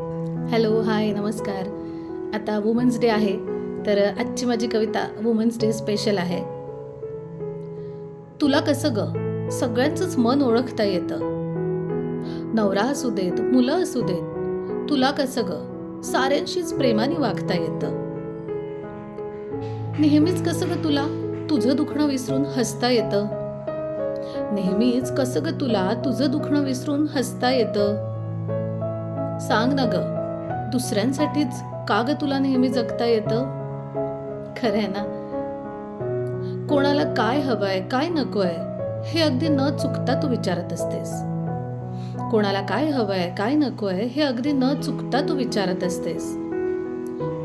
Hello, हाय, नमस्कार. आता women's day आहे, तर आजची माझी कविता वुमन्स डे स्पेशल आहे. तुला कसं ग सगळ्यांचंच मन ओळखता येतं. नवरा असू देत, मुलं असू देत, तुला कसं ग साऱ्यांशीच प्रेमाने वागता येतं. नेहमीच कसं ग तुला तुझं दुखणं विसरून हसता येतं. नेहमीच कसं ग तुला तुझं दुखणं विसरून हसता येतं. सांग ना ग, दुसऱ्यांसाठीच का ग तुला नेहमी जगता येतं. खरंय ना. कोणाला काय हवंय काय नकोय हे अगदी न चुकता तू विचारत असतेस. कोणाला काय हवंय काय नकोय हे अगदी न चुकता तू विचारत असतेस.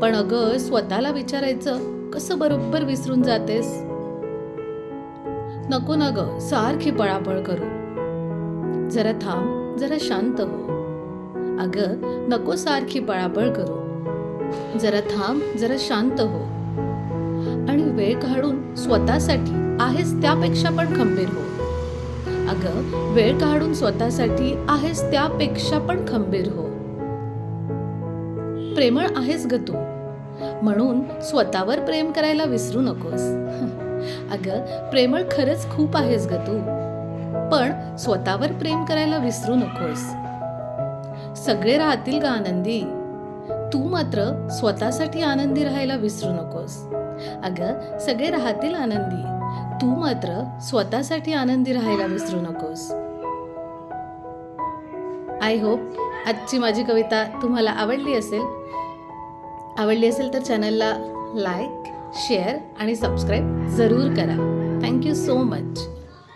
पण अगं, स्वतःला विचारायचं कसं बरोबर विसरून जातेस. नको ना ग सारखी पळापळ करू. जरा थांब, जरा शांत हो. अगं, नको सारखी पळापळ करू. जरा थांब, जरा शांत हो. आणि वेळ काढून स्वतःसाठी आहेस त्यापेक्षा पण खंबीर हो. अगं, वेळ काढून स्वतःसाठी आहेस त्यापेक्षा पण खंबीर हो. प्रेमळ आहेस ग तू, म्हणून स्वतःवर प्रेम करायला विसरू नकोस. अगं, प्रेमळ खरंच खूप आहेस ग तू, पण स्वतःवर प्रेम करायला विसरू नकोस. सगळे राहतील ग आनंदी, तू मात्र स्वतःसाठी आनंदी राहायला विसरू नकोस. अगं, सगळे राहतील आनंदी, तू मात्र स्वतःसाठी आनंदी राहायला विसरू नकोस. आय होप आजची माझी कविता तुम्हाला आवडली असेल तर चॅनलला लाईक, शेअर आणि सबस्क्राईब जरूर करा. Thank you so much.